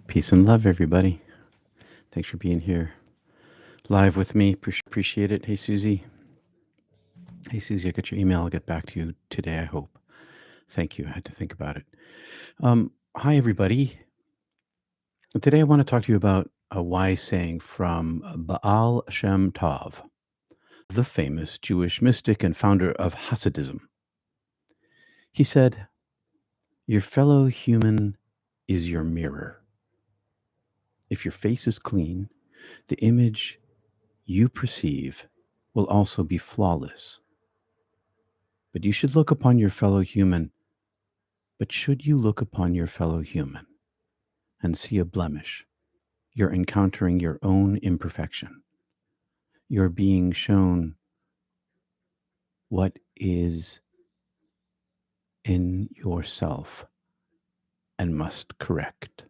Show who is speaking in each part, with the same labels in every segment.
Speaker 1: Peace and love, everybody. Thanks for being here live with me. Appreciate it. Hey, Susie. Hey, Susie, I got your email. I'll get back to you today, I hope. Thank you. I had to think about it. Hi, everybody. Today, I want to talk to you about a wise saying from Baal Shem Tov, the famous Jewish mystic and founder of Hasidism. He said, "Your fellow human is your mirror. If your face is clean, the image you perceive will also be flawless. But you should look upon your fellow human. But should you look upon your fellow human and see a blemish, you're encountering your own imperfection. You're being shown what is in yourself and must correct."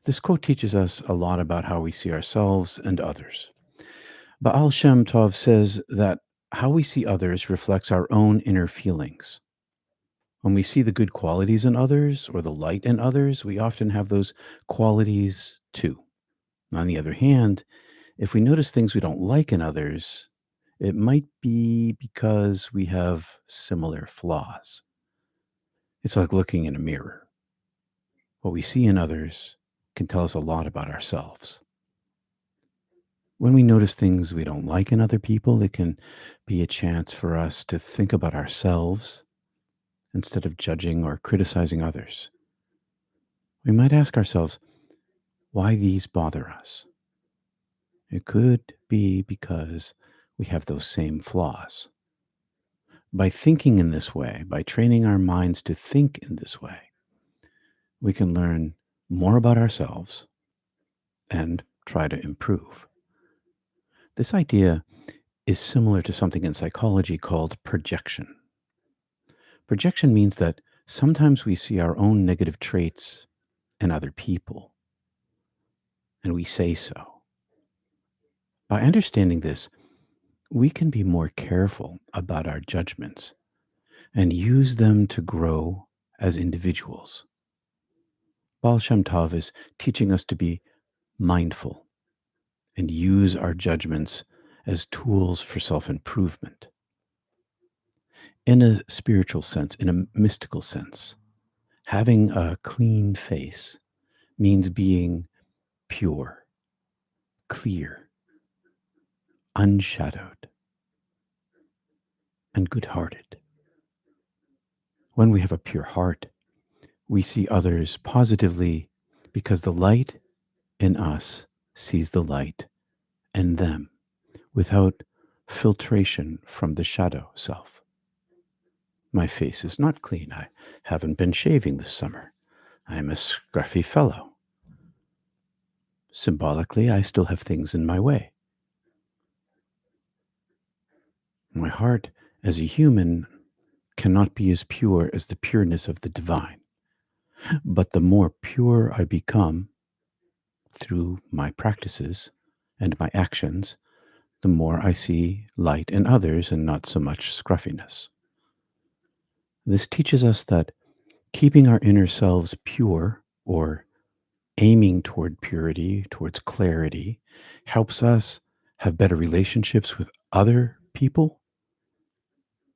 Speaker 1: This quote teaches us a lot about how we see ourselves and others. Baal Shem Tov says that how we see others reflects our own inner feelings. When we see the good qualities in others or the light in others, we often have those qualities too. On the other hand, if we notice things we don't like in others, it might be because we have similar flaws. It's like looking in a mirror. What we see in others can tell us a lot about ourselves. When we notice things we don't like in other people, it can be a chance for us to think about ourselves instead of judging or criticizing others. We might ask ourselves why these bother us. It could be because we have those same flaws. By thinking in this way, by training our minds to think in this way, we can learn more about ourselves and try to improve. This idea is similar to something in psychology called projection. Projection means that sometimes we see our own negative traits in other people, and we say so. By understanding this, we can be more careful about our judgments and use them to grow as individuals. Baal Shem Tov is teaching us to be mindful and use our judgments as tools for self-improvement. In a spiritual sense, in a mystical sense, having a clean face means being pure, clear, unshadowed, and good-hearted. When we have a pure heart, we see others positively because the light in us sees the light in them without filtration from the shadow self. My face is not clean. I haven't been shaving this summer. I am a scruffy fellow. Symbolically, I still have things in my way. My heart, as a human, cannot be as pure as the pureness of the divine. But the more pure I become through my practices and my actions, the more I see light in others and not so much scruffiness. This teaches us that keeping our inner selves pure, or aiming toward purity, towards clarity, helps us have better relationships with other people,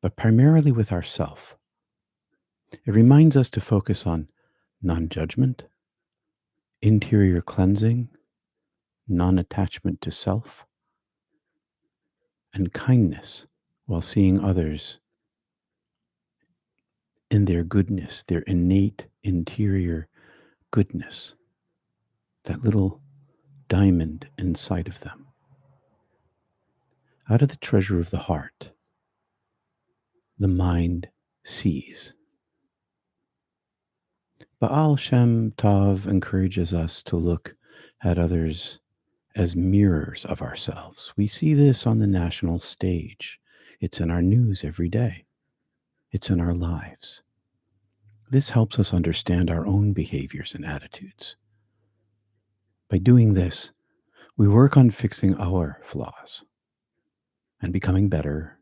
Speaker 1: but primarily with ourself. It reminds us to focus on non-judgment, interior cleansing, non-attachment to self, and kindness while seeing others in their goodness, their innate interior goodness, that little diamond inside of them. Out of the treasure of the heart, the mind sees. Baal Shem Tov encourages us to look at others as mirrors of ourselves. We see this on the national stage. It's in our news every day. It's in our lives. This helps us understand our own behaviors and attitudes. By doing this, we work on fixing our flaws and becoming better,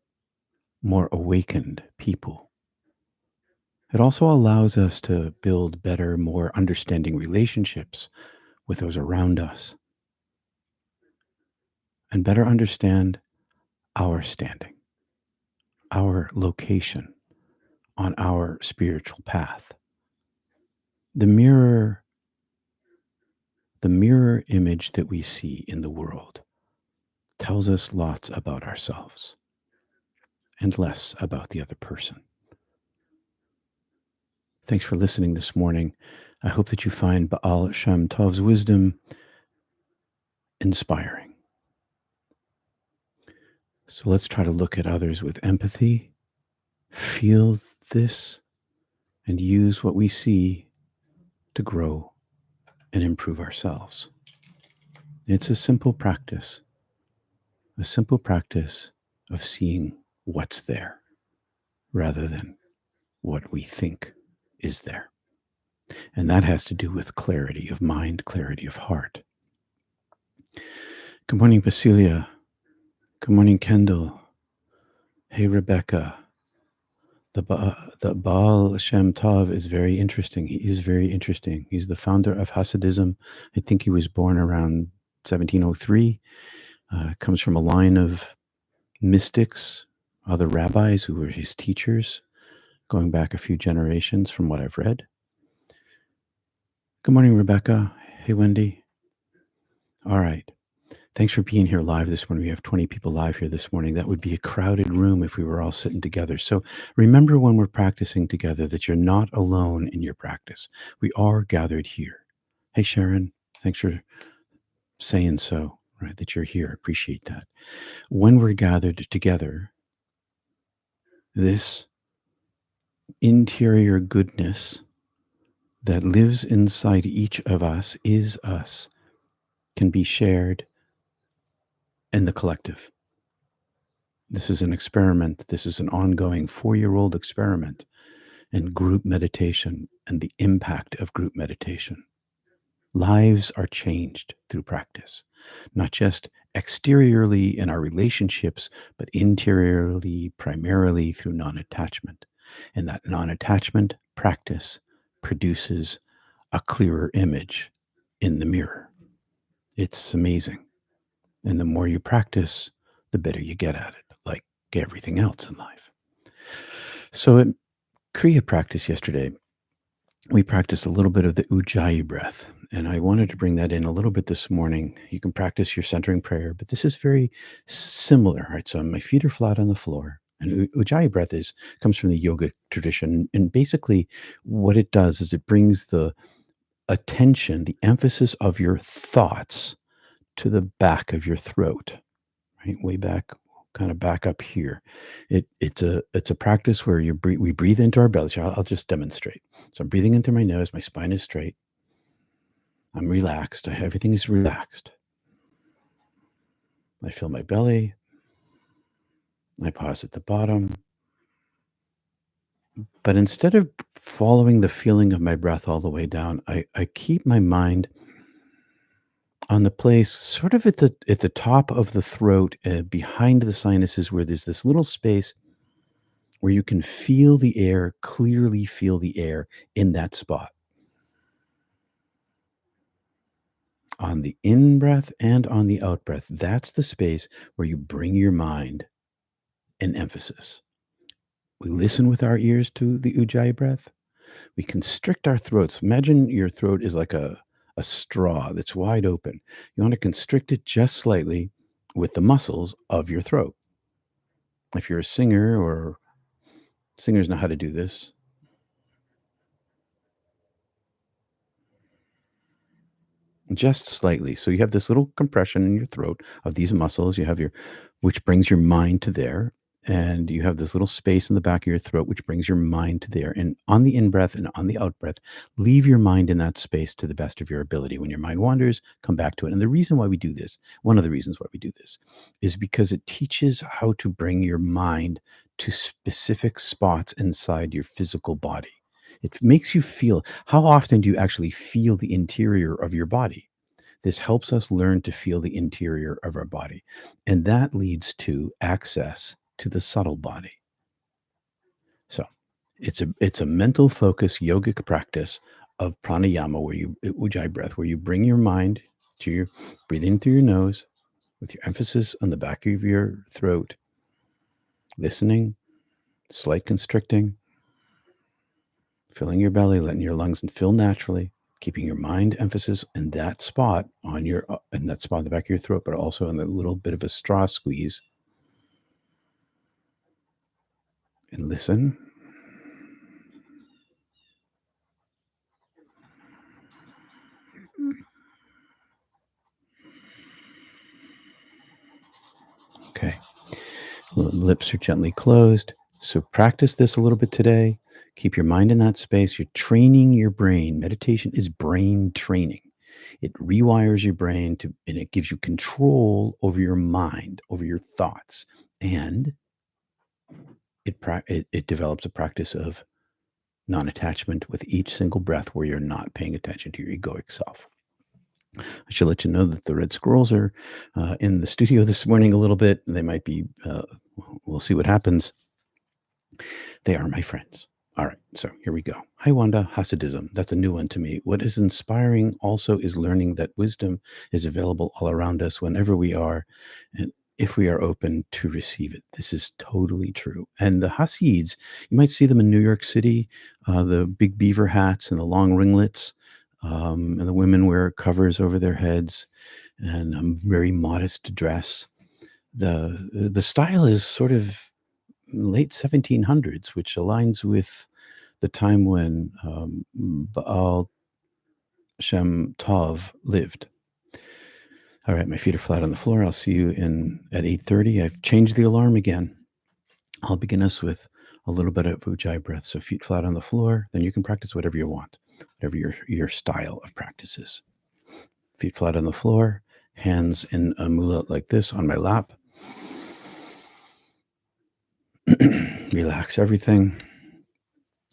Speaker 1: more awakened people. It also allows us to build better, more understanding relationships with those around us and better understand our standing, our location on our spiritual path. The mirror, the mirror image that we see in the world tells us lots about ourselves and less about the other person. Thanks for listening this morning. I hope that you find Baal Shem Tov's wisdom inspiring. So let's try to look at others with empathy, feel this, and use what we see to grow and improve ourselves. It's a simple practice of seeing what's there rather than what we think is there. And that has to do with clarity of mind, clarity of heart. Good morning, Basilia. Good morning, Kendall. Hey, Rebecca. The Baal Shem Tov is very interesting. He is very interesting. He's the founder of Hasidism. I think he was born around 1703. Comes from a line of mystics, other rabbis who were his teachers, going back a few generations from what I've read. Good morning, Rebecca. Hey, Wendy. All right. Thanks for being here live this morning. We have 20 people live here this morning. That would be a crowded room if we were all sitting together. So remember when we're practicing together that you're not alone in your practice. We are gathered here. Hey, Sharon. Thanks for saying so, right? That you're here. Appreciate that. When we're gathered together, this interior goodness that lives inside each of us is us, can be shared in the collective. This is an experiment. This is an ongoing 4-year-old experiment in group meditation and the impact of group meditation. Lives are changed through practice, not just exteriorly in our relationships, but interiorly, primarily through non-attachment. And that non-attachment practice produces a clearer image in the mirror. It's amazing. And the more you practice, the better you get at it, like everything else in life. So at Kriya practice yesterday, we practiced a little bit of the Ujjayi breath. And I wanted to bring that in a little bit this morning. You can practice your centering prayer, but this is very similar, right? So my feet are flat on the floor. And Ujjayi breath comes from the yoga tradition. And basically what it does is it brings the attention, the emphasis of your thoughts to the back of your throat, right? Way back, kind of back up here. It's a practice where we breathe into our belly. So I'll just demonstrate. So I'm breathing in through my nose. My spine is straight. I'm relaxed. Everything is relaxed. I feel my belly. I pause at the bottom. But instead of following the feeling of my breath all the way down, I keep my mind on the place sort of at the top of the throat, behind the sinuses, where there's this little space where you can feel the air, clearly feel the air in that spot. On the in-breath and on the out-breath, that's the space where you bring your mind and emphasis. We listen with our ears to the Ujjayi breath. We constrict our throats. Imagine your throat is like a straw that's wide open. You want to constrict it just slightly with the muscles of your throat. If you're a singer, or singers know how to do this, just slightly. So you have this little compression in your throat of these muscles. You have which brings your mind to there. And you have this little space in the back of your throat, which brings your mind to there. And on the in-breath and on the out-breath, leave your mind in that space to the best of your ability. When your mind wanders, come back to it. And the reason why we do this, one of the reasons why we do this, is because it teaches how to bring your mind to specific spots inside your physical body. It makes you feel. How often do you actually feel the interior of your body? This helps us learn to feel the interior of our body. And that leads to access to the subtle body. So It's a mental focus yogic practice of pranayama where you ujjayi breath, where you bring your mind to your breathing through your nose with your emphasis on the back of your throat, listening, slight constricting, filling your belly, letting your lungs fill naturally, keeping your mind emphasis in that spot on your in that spot in the back of your throat, but also in a little bit of a straw squeeze. And listen. Okay. Lips are gently closed. So practice this a little bit today. Keep your mind in that space. You're training your brain. Meditation is brain training. It rewires your brain to, and it gives you control over your mind, over your thoughts. And it develops a practice of non-attachment with each single breath where you're not paying attention to your egoic self. I should let you know that the red squirrels are in the studio this morning a little bit. They might be, we'll see what happens. They are my friends. All right, so here we go. Hi, Wanda. Hasidism. That's a new one to me. What is inspiring also is learning that wisdom is available all around us whenever we are, and if we are open to receive it. This is totally true. And the Hasids, you might see them in New York City, the big beaver hats and the long ringlets, and the women wear covers over their heads, and very modest dress. The style is sort of late 1700s, which aligns with the time when Baal Shem Tov lived. All right, my feet are flat on the floor. I'll see you in at 8:30. I've changed the alarm again. I'll begin us with a little bit of Ujjayi breath. So feet flat on the floor. Then you can practice whatever you want, whatever your style of practice is. Feet flat on the floor, hands in a mula like this on my lap. Relax everything.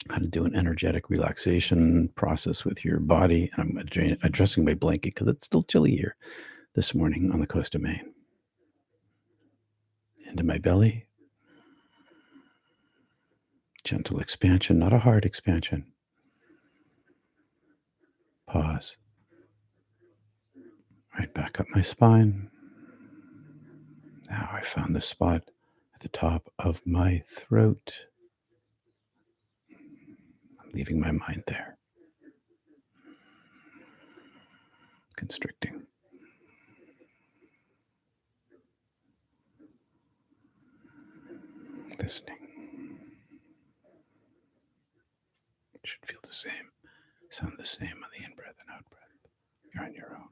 Speaker 1: How to do an energetic relaxation process with your body. And I'm addressing my blanket because it's still chilly here this morning on the coast of Maine. Into my belly. Gentle expansion, not a hard expansion. Pause. Right back up my spine. Now I found the spot at the top of my throat. I'm leaving my mind there. Constricting. Listening. It should feel the same. Sound the same on the in-breath and out-breath. You're on your own.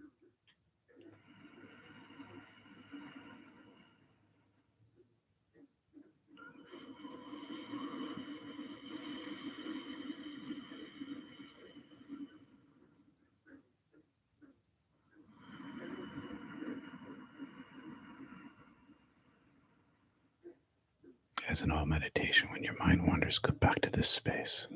Speaker 1: As in all meditation, when your mind wanders, go back to this space.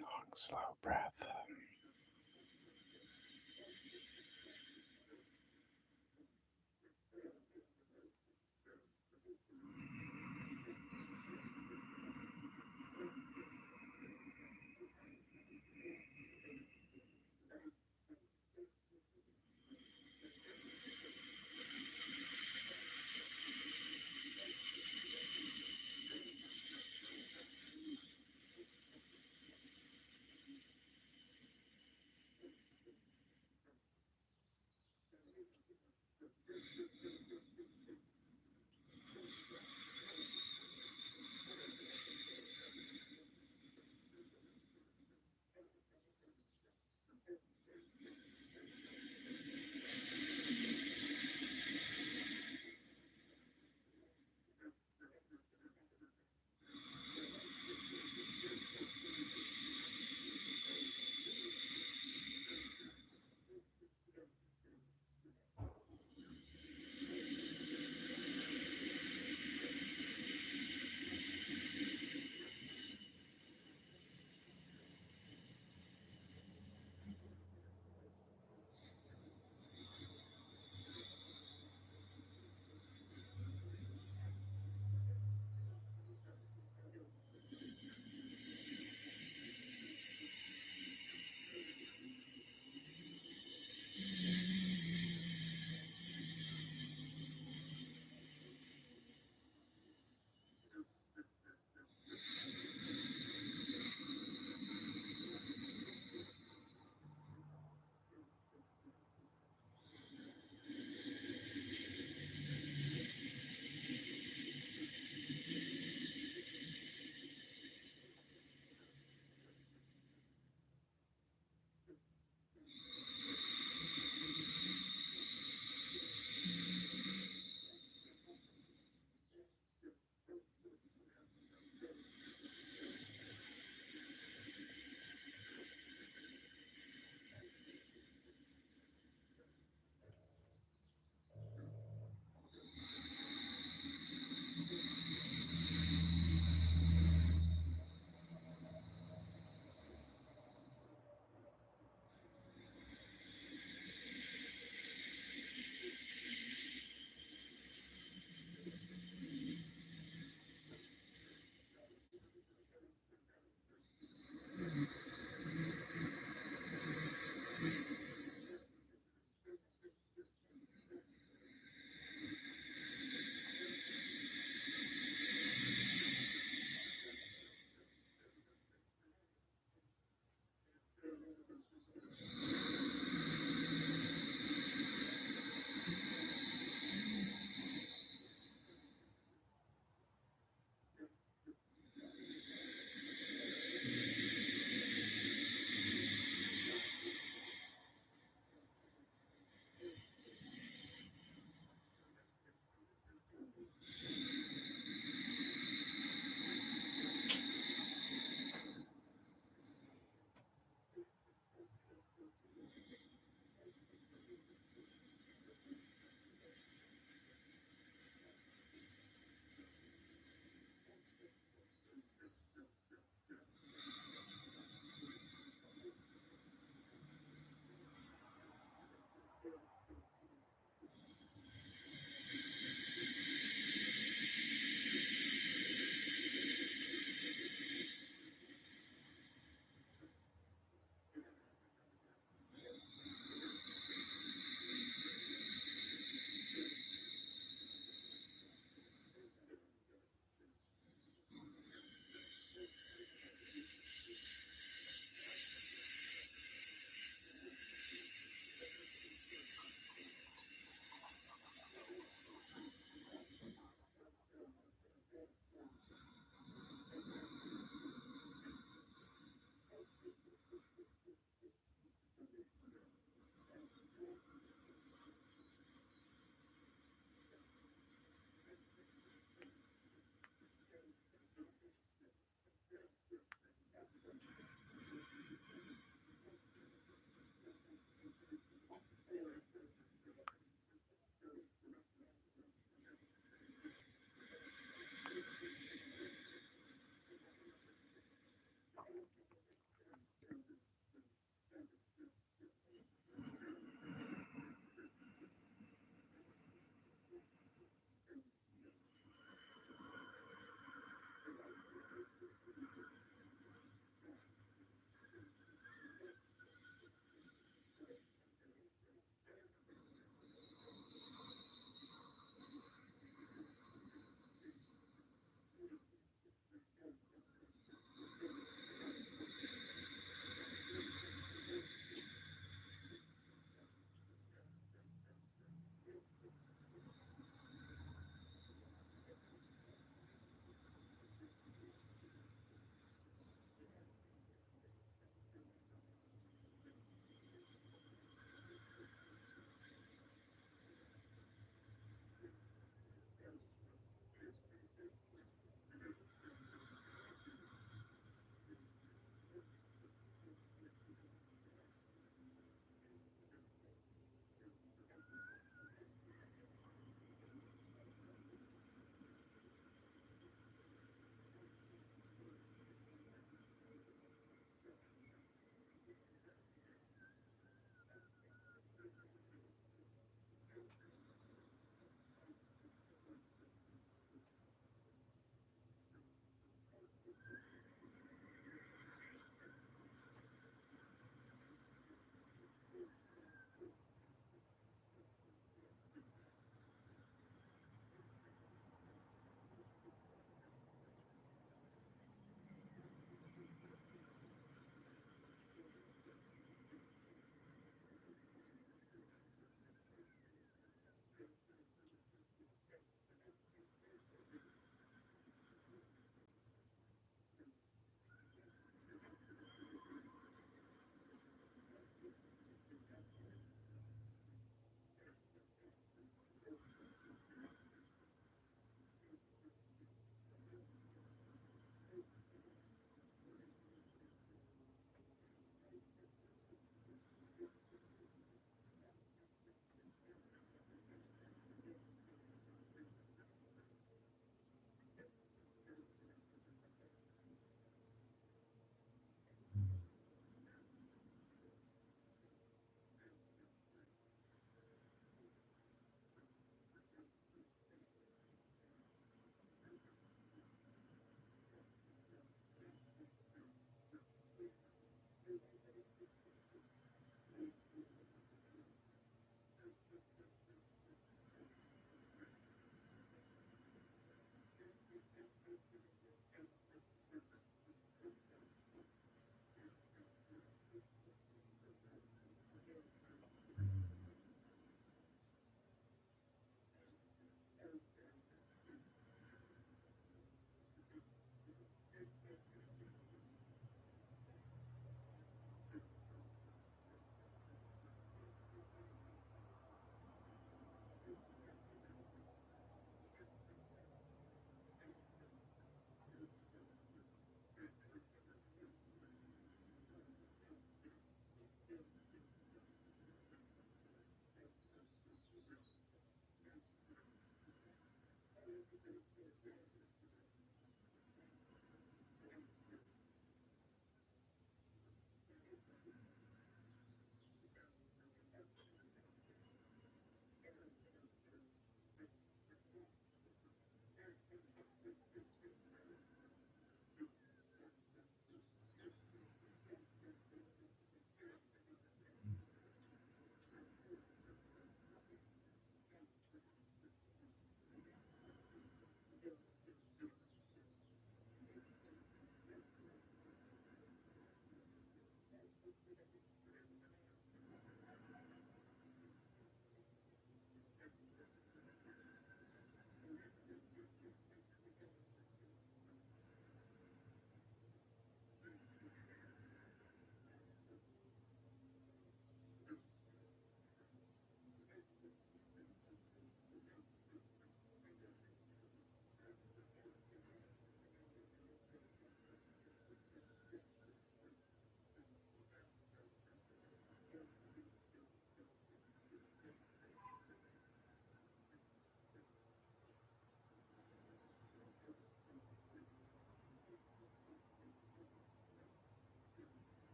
Speaker 1: Long, slow breath.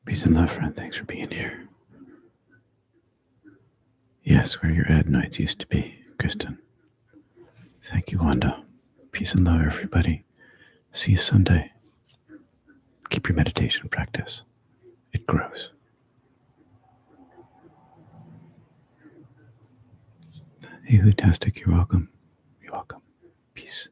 Speaker 1: Peace and love, friend. Thanks for being here. Yes, where your adenoids used to be, Kristen. Thank you, Wanda. Peace and love, everybody. See you Sunday. Keep your meditation practice. It grows. Hey, Hutastic, you're welcome. You're welcome. Peace.